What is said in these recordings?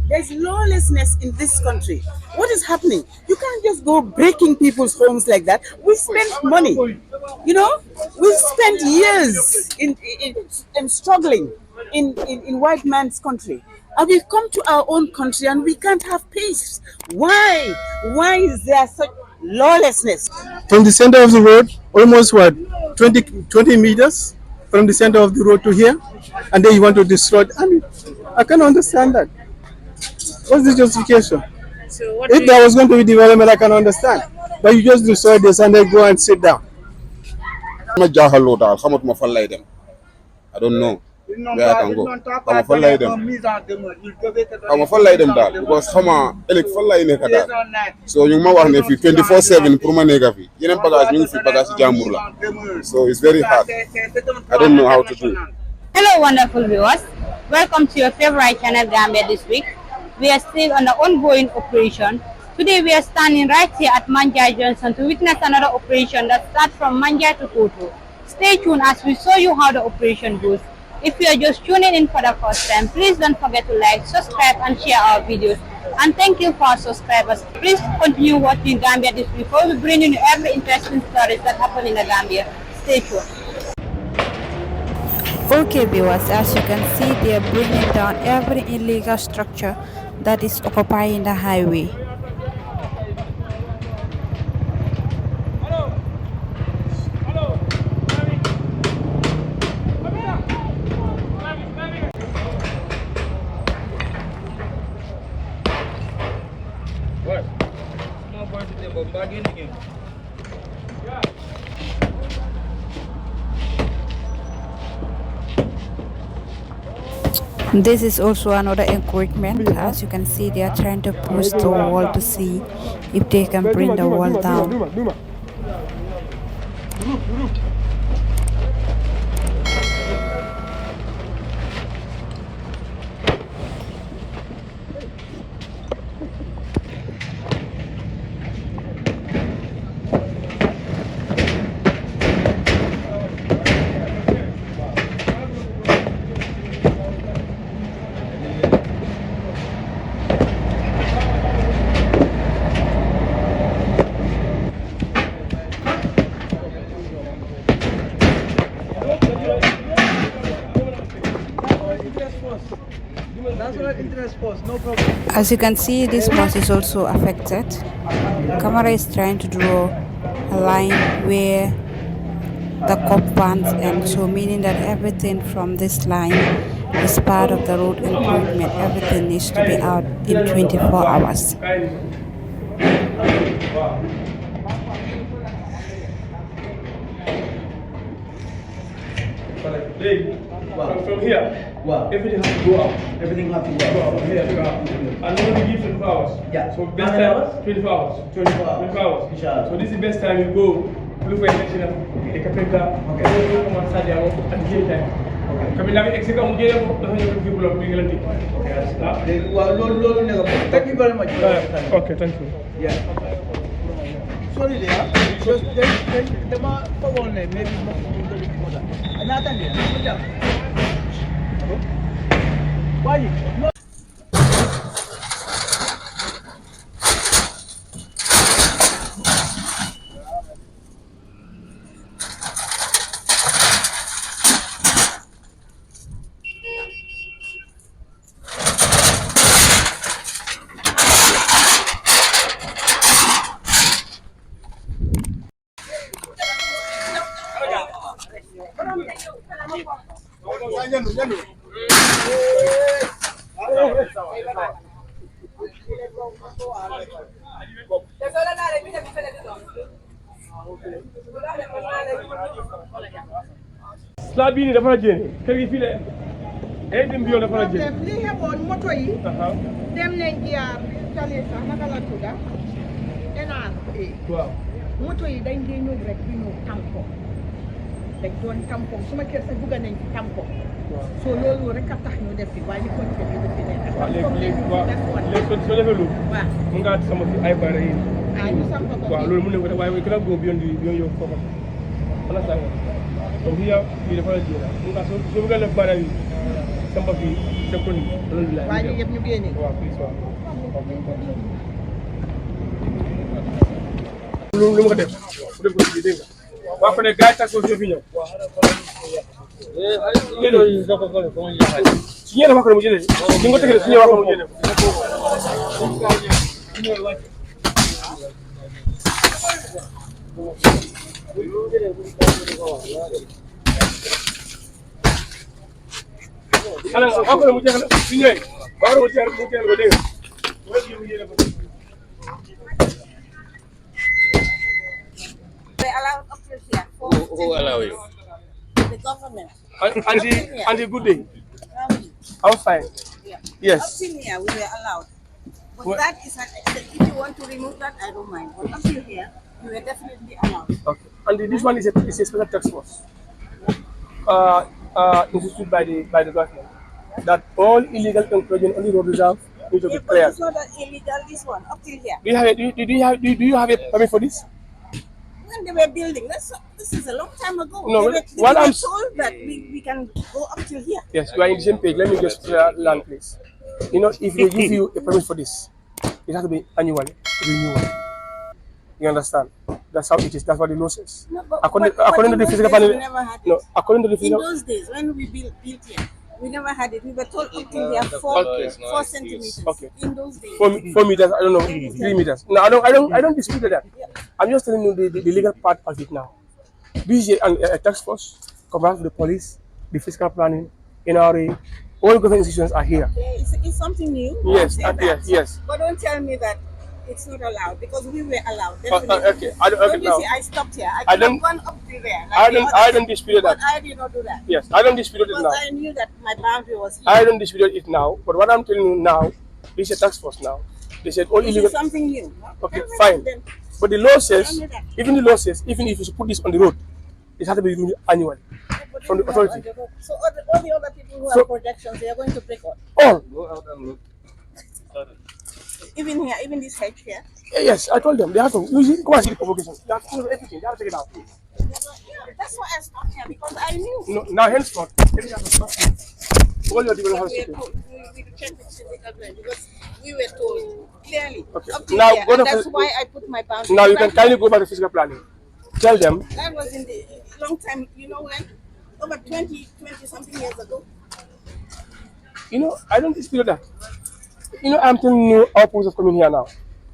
country. There's lawlessness in this country. What is happening? You can't just go breaking people's homes like that. We spent money. You know, we spent years in struggling in white man's country. And we've come to our own country and we can't have peace. Why? Why is there such lawlessness? From the center of the road, almost what, 20 meters from the center of the road to here, and then you want to destroy it. I mean, I can't understand that. What's the justification? So what If there was going to be development, I can understand. But you just destroy this and then go and sit down. I don't know where I can go. I'm fall like them. I'm fall like them that because fall like so you ma wax ne fi 24/7 pour ma nega fi yenen bagage ñu fi bagage jambour la. So it's very hard. I don't know how to do. Hello wonderful viewers. Welcome to your favorite channel Gambia this week. We are still on the ongoing operation. Today we are standing right here at Manjai Johnson to witness another operation that starts from Manjai to Kotu. Stay tuned as we show you how the operation goes. If you are just tuning in for the first time, please don't forget to like, subscribe and share our videos. And thank you for our subscribers. Please continue watching Gambia this week. We will bring you every interesting stories that happen in the Gambia. Stay tuned. Okay viewers, as you can see, they are bringing down every illegal structure that is occupying the highway. This is also another encouragement. As you can see, they are trying to push the wall to see if they can bring the wall down. As you can see, this bus is also affected. Camera is trying to draw a line where the compounds end, so meaning that everything from this line is part of the road improvement. Everything needs to be out in 24 hours. From here, everything has to go out. Everything has to go out. From here to out. And then we give 24 hours. Yeah. So best time, 24 hours. 24 hours. Inshallah. So this is the best time you go look for extension of the carpenter. Okay. So come and start there at the time. Okay. Come in, execute on the people of England. Okay. Thank you very much. Okay, thank you. Yeah. Sorry, there. Just them are for one name, maybe more. Another here. Why? Slab yi ni dafa la jëne kër gi fii la ay dem bi yoon dafa la jëne li xewoon moto yi dem nañ jaar tali sax naka la tudda enaar waaw moto yi dañ dee ñëw rek bi ñëw tampon dañ doon tampon suma kër sa dugga nañ ci tampon so loolu rek a tax ñu def fi waaye ñu continué ñu fi nekk léegi soo defee loolu waaw mu nga sama fi ay bare yi ñu samp ko waaw loolu mu ne ko def waaye kala góob yoon bi yoon yow foofu wala sa so here we the first year. So we're gonna buy some of the Why you give me getting? Lu ko def bu def ko ci dégg nga waa ko ne gaay tax ko fi ñëw ci ñeena wax ko mu jëlee ñu nga tëgg ci ñeena wax ko mu jëlee ala wax ko mu jëlee ci ñeey wax ko mu jëlee ko dégg They allow up to here. Who allow you? The government. Auntie, good day. I'm fine. Yeah. Up Yes. till here, we were allowed. But What? that is an exception. If you want to remove that, I don't mind. But up till here, we were definitely allowed. Okay. And this one is a special task force. Instituted by the government. That all illegal encroachment on the road reserve need to be Yeah, but cleared. it's not that illegal, this one, up till here. Do you have a permit for this? When they were building, this is a long time ago. No, they what were I'm- told that we can go up till here. Yes, we are in the same page. Let me just clear land, please. You know, if they give you a permit for this, it has to be annually renewal. You understand? That's how it is. That's what the law says. No, but According in to the those physical days, panel, we never had no. it. According to the In physical, those days, when we built here, we never had it. We were told up till here Okay. 4 centimeters. Okay. In those days. 4 meters. I don't know, 3 meters. No, I don't dispute that. I'm just telling you the legal part of it now. This is a task force combined with the police, the fiscal planning, NRA, all government institutions are here. Yeah, it's something new. Yes, I'll say that. yes. But don't tell me that it's not allowed because we were allowed. Okay, Don't you now. see? I stopped here. I I could don't- have gone up to there. I don't dispute But that. I did not do that. Yes, I don't dispute it Because now. I knew that my boundary was here. I don't dispute it now. But what I'm telling you now, this is a task force now. They said all This illegal. is something new. Okay, Tell me fine. that then. But the law says, Tell me that. even the law says, even if you should put this on the road, it has to be renewed annually But from the you have authority. on the road. So all the other people who So- have projections, they are going to break all. All. Go out and look. Even here, even this hedge here. Yes, I told them they have to. You see, come and see the provocation. They have to do everything. They have to take it out. Yeah, that's why I stopped here because I knew. No, now henceforth, everything has to stop. All your development has We to were stop. told, we checked with the government because we were told clearly. Okay. Up to Now here, go and to- that's why I put my boundary. Now you can right kindly go back to physical planning. Tell them, That was in the long time, you know when? Over 20 something years ago. I don't dispute that. I'm telling you, our points of coming here now.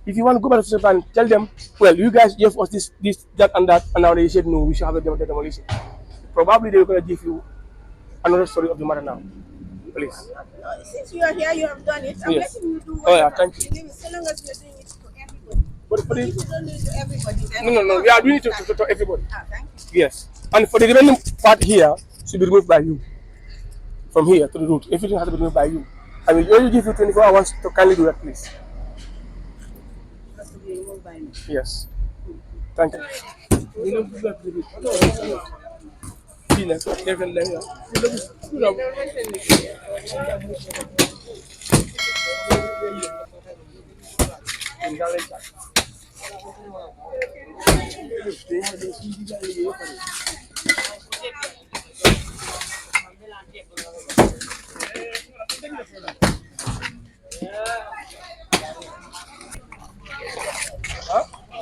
If you want to go back to physical planning, tell them, well, you guys gave us this, that, and that, and now they said no, we should have a demolition. Probably they're going to give you another story of the matter now. Please. Since you are here, you have done it. I'm Yes. letting you do Oh, yeah, whatever thank you. do. So long as you're doing it to everybody. But for If the, you don't do it to everybody, then no, we are doing it to everybody. Ah, thank you. Yes. And for the remaining part here, should be removed by you. From here to the road, everything has to be removed by you. I will only give you 24 hours to kindly do that, please. Has to be removed by me. Yes. Thank you.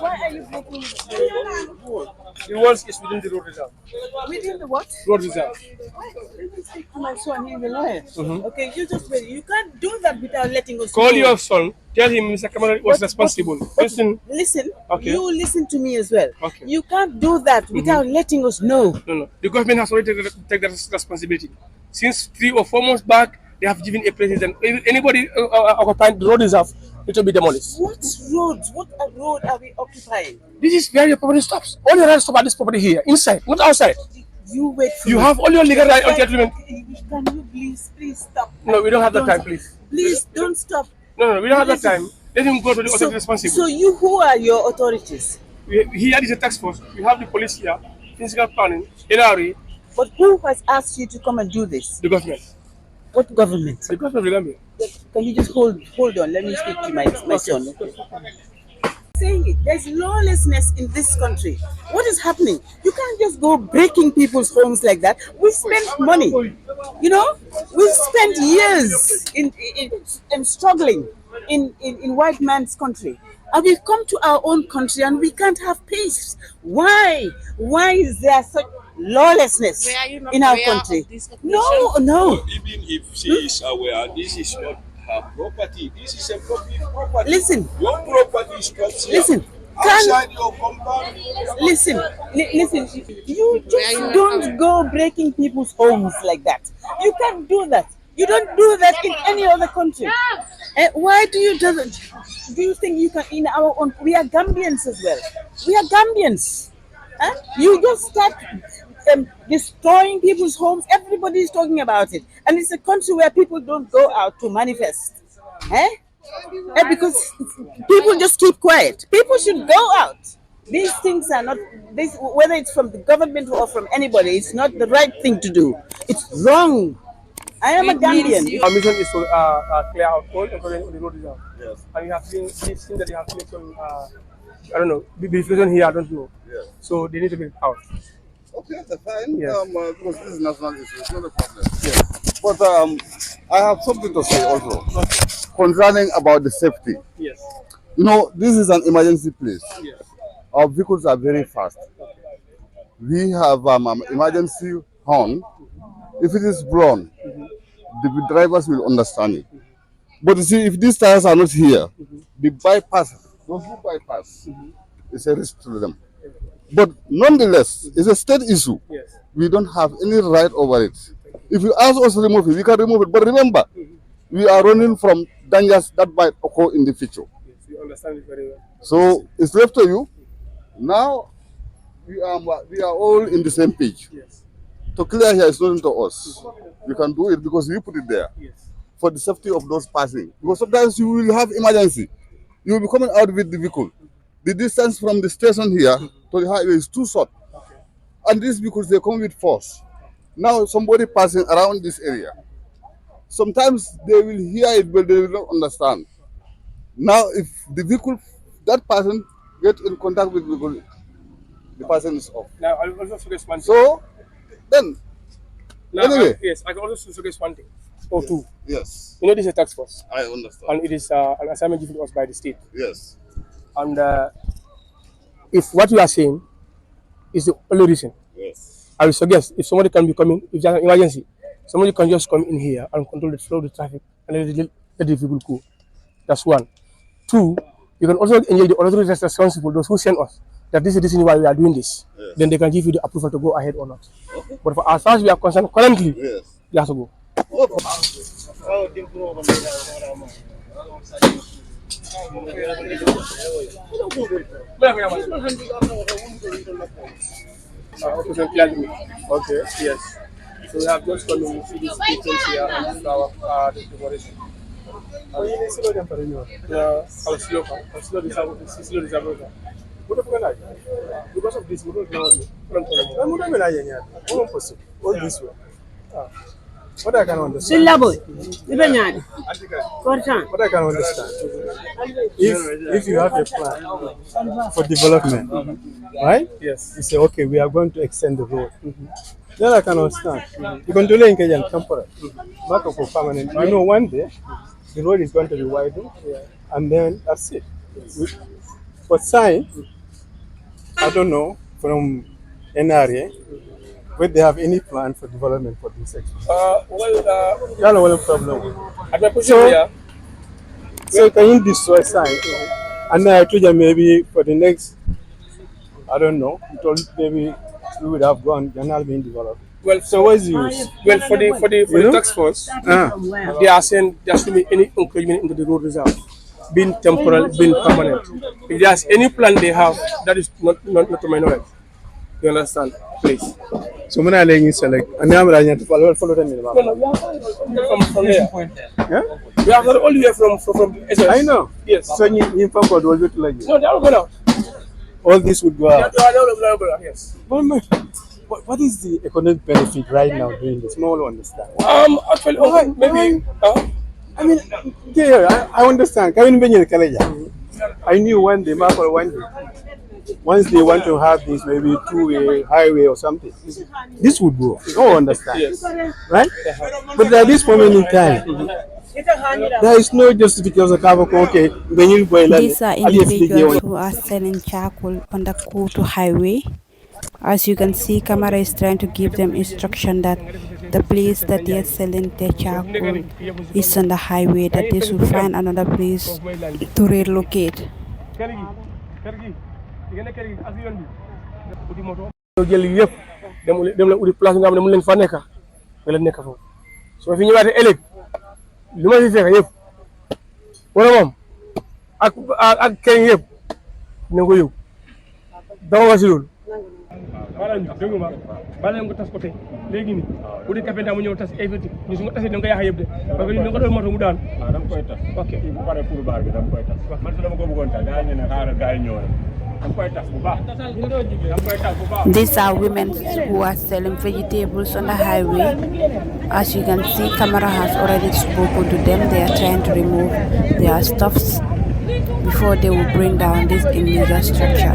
Why are you breaking The walls is within the road reserve. within the what? Road reserve. Speak to my son, he's a lawyer. Okay, you just wait. You can't do that without letting us Call know. your son. Tell him Mr. Kamara was responsible. Listen. Listen, Okay. you listen to me as well. Okay. You can't do that without letting us know. No. The government has already taken that responsibility. Since 3 or 4 months back, they have given a president. Anybody occupying the road reserve need to be demolished. What roads? What a road are we occupying? This is where your property stops. All your rights stop at this property here, inside, not outside. You wait for You me. have all your legal right on settlement. Can you please stop? No, we don't have that time, please. Please don't stop. No, we don't have that time. Let him go to the authority responsible. So you, who are your authorities? Here is a task force. We have the police here, physical planning, NRA, But who has asked you to come and do this? the government. What government? The government of the Gambia. Can you just hold on? Let me speak to my son. Saying it, there's lawlessness in this country. What is happening? You can't just go breaking people's homes like that. We spend money. You know, we spent years in struggling in white man's country. And we've come to our own country and we can't have peace. Why? Why is there such lawlessness in our country? No, no. Even if she is aware, this is not her property. This is a public property. Listen. Your property is not here. Listen. Outside your compound. Listen. You just don't go breaking people's homes like that. You can't do that. You don't do that in any other country. Why do you do it? Do you think you can in our own? We are Gambians as well. We are Gambians. Huh? You just start destroying people's homes. Everybody is talking about it, and it's a country where people don't go out to manifest. Because people just keep quiet. People should go out. These things are not this, whether it's from the government or from anybody. It's not the right thing to do. It's wrong. I am a Gambian. Our mission is to clear out all employment on the road reserve. Yes. And we have seen that they have made some, I don't know, reflection here, I don't know. Yes. So they need to get out. Okay, that's fine. Yes. Because this is national issue, it's not a problem. Yes. But I have something to say also concerning about the safety. Yes. You know, this is an emergency place. Yes. Our vehicles are very fast. We have emergency horn. If it is blown, the drivers will understand it. But you see, if these tires are not here, the bypass, those who bypass, is a risk to them. But nonetheless, it's a state issue. Yes. We don't have any right over it. If you ask us to remove it, we can remove it. But remember, we are running from dangers that might occur in the future. Yes, we understand it very well. So it's left to you. Now we are all in the same page. Yes. To clear here is nothing to us. You can do it because you put it there Yes. for the safety of those passing. Because sometimes you will have emergency. You will be coming out with the vehicle. The distance from the station here to the highway is too short. Okay. And these vehicles, they come with force. Now somebody passing around this area. Sometimes they will hear it, but they will not understand. Now, if the vehicle, that person get in contact with the vehicle, the person is off. Now, I will also suggest one thing. So, then, Now, anyway. yes, I can also suggest one thing or two. Yes, You know, this is a task force, I understand. and it is an assignment given to us by the state. Yes, And if what you are saying is the only reason, yes. I will suggest if somebody can be coming, if there's an emergency, somebody can just come in here and control the flow of the traffic and let the vehicle go. That's one. Two, you can also engage the authorities responsible, those who send us, that this is the reason why we are doing this. Yes. Then they can give you the approval to go ahead or not. But for as far as we are concerned, currently, Yes. you have to go. Okay, yes. So we have just come in, see these people here and this is our decoration. Because of this, we don't know All this way. What I can understand. Silaboy, ibanyadi. Kortan. What I can understand. If you have a plan for development, right? yes. You say, okay, we are going to extend the road. Then I can understand. You can do it in temporary, not for permanent. You know, one day the road is going to be widened, and then that's it. But sign, I don't know from NRA whether they have any plan for development for this section. You know what the problem. At my position So- here, So can you destroy sign? And then I told you maybe for the next, I don't know, maybe we would have gone, they're not being developed. well, So what's the use? well for the You know? task force, Ah. they are saying there should be any encouragement into the road reserve, being temporal, being permanent. If there's any plan they have, that is not to my knowledge. You understand, please? So when I let you select, and now I'm going to follow them in the No, map. no, we have from there. Yeah? We have all the way from SS. I know. Yes. So you inform what will to like No, they are going out. all this would go They out. are going out. Yes. What is the economic benefit right now doing this? No one will understand. Actually, maybe. I mean, yeah, I understand. Can you imagine the Kaleja? I knew one day, Marco one day. once they want to have this maybe two-way highway or something, this would go. You all understand, right? But at this moment in time, there is no justification of okay, when you go These are individuals who are selling charcoal on the Kotu highway. As you can see, camera is trying to give them instruction that the place that they are selling their charcoal is on the highway, that they should find another place to relocate. Bala nga tas ko tay legi ni bu di kapenta mu ñew tas everything ñu su nga tassé da nga yaxa yeb de parce que ñu nga do moto mu daan dam koy tas ok bu paré pour bar bi dam koy tas man dama ko bëggon ta gaay ñu xaaral gaay ñëw dam koy tas bu baax dam koy tas bu baax. These are women who are selling vegetables on the highway. As you can see, camera has already spoken to them. They are trying to remove their stuffs before they will bring down this illegal structure.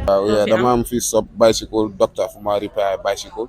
Yeah, dama am fi sub bicycle doctor fu ma repair bicycle.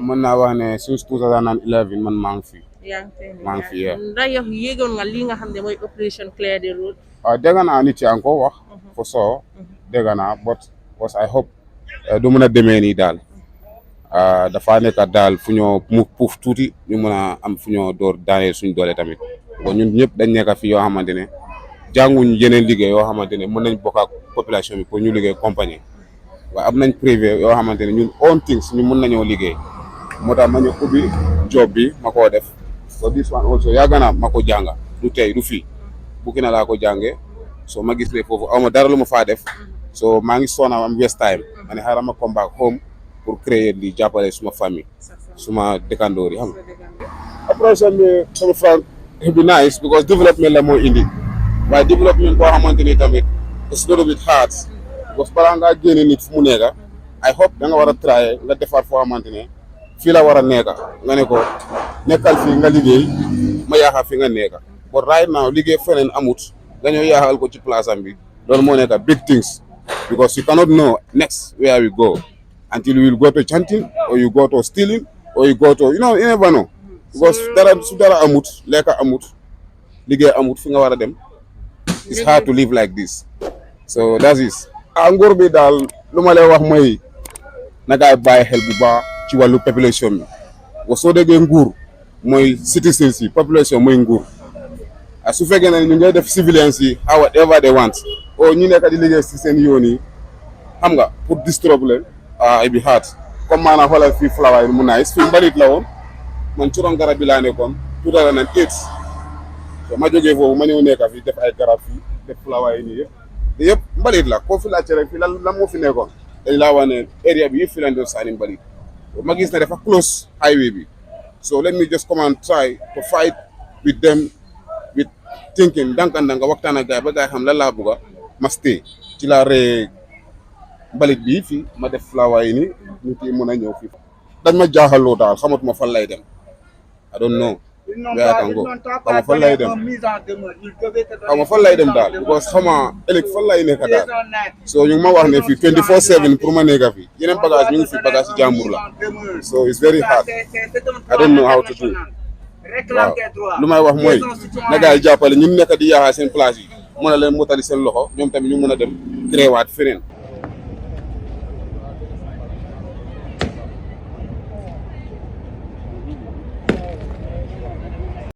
Man naa wax ne since 2011 man maa ngi fi. maa ngi fi ndax yow yéegoon nga li nga xam ne mooy opération clear the road. dégg naa nit yaa ngi ko wax. for sure dégg naa but was I hope du mën a demee nii daal. dafa nekk daal fu ñoo mu puuf tuuti ñu mën a am fu ñoo door daaneel suñ doole tamit bon ñun ñëpp dañ nekk fi yoo xamante ne jànguñ yeneen liggéey yoo xamante ne mën nañ bokk ak population bi pour ñu liggéey compagnie waaye am nañ privé yoo xamante ne ñun own things ñu mën nañoo liggéey moo tax ma ñu ubbi job bi ma koo def so this one also yàgg na ma ko jànga du tey du fii Burkina laa ko jàngee so ma gis ne foofu aw ma dara lu ma faa def so maa ngi soona am waste time ma ne xaaral ma come back home pour créer li jàppale suma famille suma dëkkandoor yi xam nga approche bi sama frère bi nice because development la moo indi waaye development boo xamante ni tamit it's a little bit hard because balaa ngaa génne nit fu mu nekka I hope da nga war a try nga defar foo xamante ne fii la war a nekka nga ne ko nekkal fii nga liggéey ma yaaxa fi nga nekka but right now liggéey feneen amut nga ñëw yaaxal ko ci place am bi loolu moo nekka big things because you cannot know next where we go until you will go to chanting or you go to stealing or you go to you never know because su dara amut lekka amut liggéey amut fi nga war a dem it's hard to live like this so that is nguur bi daal lu ma lay wax mooy na gaay bàyyi xel bu baax ci wàllu population bi soo déggee nguur mooy citizens yi population mooy nguur su fekkee ne ñu ngay def civilians yi however they want o ñu nekk di liggéey si seen yoon yi xam nga pour disturb leen it be hard comme maanaam xoolal fii flower yi mu nice fii mbalit la woon man ci ron garab bi laa nekkoon 2008 so ma jógee foofu ma ñëw nekk fii def ay garab fii def flower yi nii yëpp mbalit la koo fi laajte rek fii lan moo fi nekkoon dañ laa wax ne area bi yëpp fi lañ doon sànni mbalit ma gis ne dafa close highway bi so let me just come and try to fight with them with thinking ndànk-ndànk waxtaan ak gaay ba gaay xam lan laa bëgg ma stay ci laa ree mbalit bi fii ma def flower yi nii nit yi mën a ñëw fii dañ ma jaaxaloo daal xamatuma fan lay dem I don't know where I can go xama fan lay dem xama fan lay dem daal because xama ëllëg fan lay nekk daal so ñu ngi ma wax ne fii 24/7 pour ma nekk fii yeneen bagage ñu ngi fi bagage yi jàmbur la so it's very hard I don't know how to do waaw lu may wax mooy na gars yi jàppale ñu nekk di yaaxaa seen place yi mën a leen motali seen loxo ñoom tamit ñu mën a dem créewaat feneen